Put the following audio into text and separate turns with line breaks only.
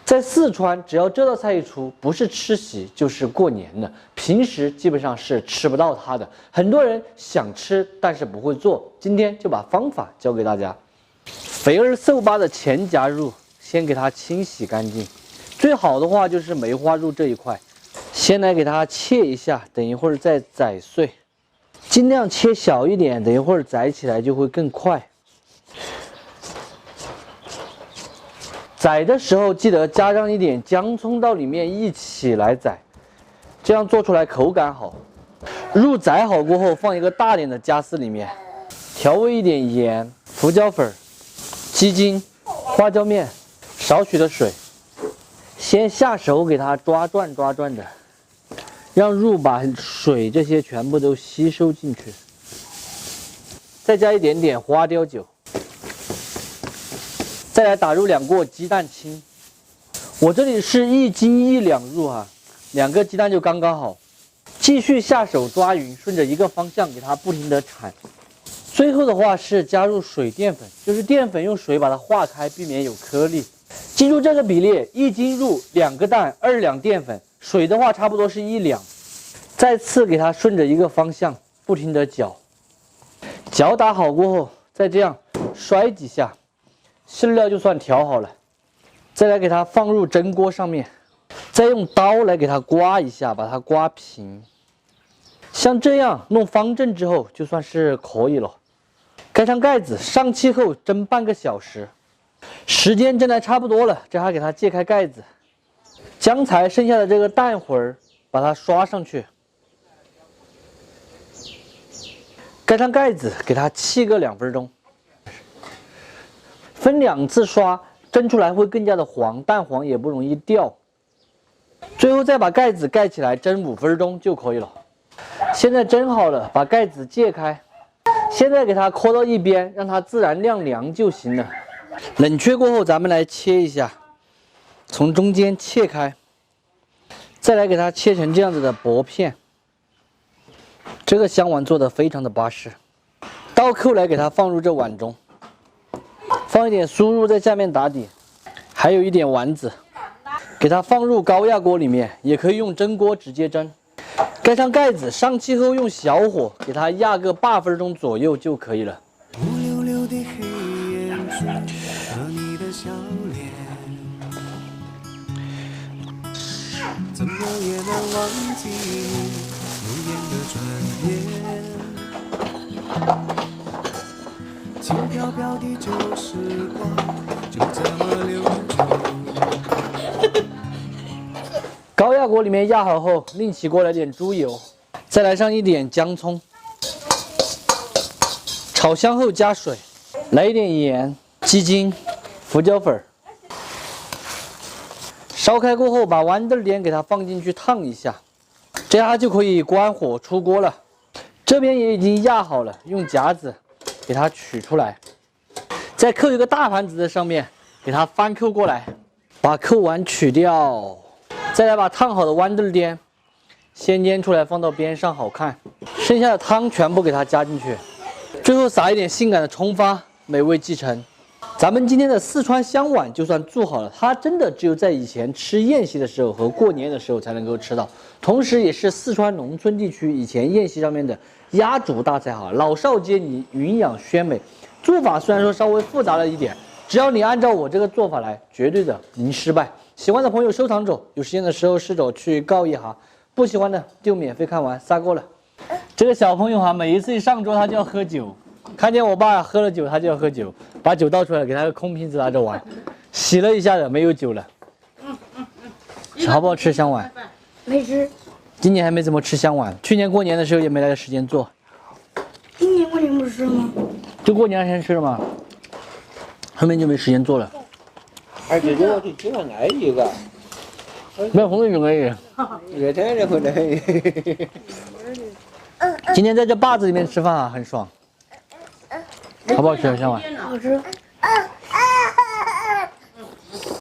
在四川，只要这道菜一出，不是吃席就是过年的，平时基本上是吃不到它的。很多人想吃，但是不会做，今天就把方法教给大家。肥而瘦巴的前夹肉，先给它清洗干净。最好的话就是梅花肉这一块，先来给它切一下，等一会儿再宰碎，尽量切小一点，等一会儿宰起来就会更快。宰的时候记得加上一点姜葱到里面一起来宰，这样做出来口感好。肉宰好过后，放一个大点的夹丝里面，调味一点盐、胡椒粉、鸡精、花椒面，少许的水，先下手给它抓转的，让肉把水这些全部都吸收进去。再加一点点花雕酒。再来打入2锅鸡蛋清，我这里是1斤1两肉啊，2个鸡蛋就刚刚好。继续下手抓匀，顺着一个方向给它不停的铲。最后的话是加入水淀粉，就是淀粉用水把它化开，避免有颗粒。记住这个比例：1斤肉2个蛋，2两淀粉，水的话差不多是1两。再次给它顺着一个方向不停的搅，搅打好过后，再这样摔几下。馅料就算调好了，再来给它放入蒸锅上面，再用刀来给它刮一下，把它刮平。像这样弄方正之后，就算是可以了。盖上盖子，上气后蒸半个小时。时间蒸得差不多了，这还给它揭开盖子，将才剩下的这个蛋黄儿把它刷上去，盖上盖子，给它沏个2分钟。分2次刷，蒸出来会更加的黄，蛋黄也不容易掉。最后再把盖子盖起来蒸5分钟就可以了。现在蒸好了，把盖子揭开，现在给它扣到一边，让它自然晾凉就行了。冷却过后，咱们来切一下，从中间切开，再来给它切成这样子的薄片。这个香丸做的非常的巴适，倒扣来给它放入这碗中。放一点酥肉在下面打底，还有一点丸子，给它放入高压锅里面，也可以用蒸锅直接蒸。盖上盖子，上气后用小火给它压个8分钟左右就可以了。
乌溜溜的黑眼珠和你的笑脸，怎么也难忘记你无言的转变。轻飘飘的旧时光就这么流走。
高压锅里面压好后，另起锅来点猪油，再来上一点姜葱，炒香后加水，来一点盐、鸡精、胡椒粉。烧开过后，把豌豆颠给它放进去烫一下，这样就可以关火出锅了。这边也已经压好了，用夹子给它取出来，再扣一个大盘子在上面，给它翻扣过来，把扣碗取掉，再来把烫好的豌豆颠先捏出来放到边上好看，剩下的汤全部给它加进去，最后撒一点性感的葱花，美味继承。咱们今天的四川香碗就算做好了，它真的只有在以前吃宴席的时候和过年的时候才能够吃到，同时也是四川农村地区以前宴席上面的压轴大菜哈，老少皆宜，营养鲜美。做法虽然说稍微复杂了一点，只要你按照我这个做法来，绝对的零失败。喜欢的朋友收藏着，有时间的时候试着去告一下，不喜欢的就免费看完，撒锅了。这个小朋友哈，每一次一上桌他就要喝酒。看见我爸喝了酒，他就要喝酒，把酒倒出来，给他个空瓶子拿着玩，洗了一下子没有酒了。好不好吃香碗？
没吃。
今年还没怎么吃香碗，去年过年的时候也没来时间做。
今年过年不吃吗？
就过年前吃了嘛，后面就没时间做了。
而且我就喜欢挨一个，
没有红的就可以。
热天然后呢，
今天在这坝子里面吃饭啊，很爽。好不好吃香碗？
好吃。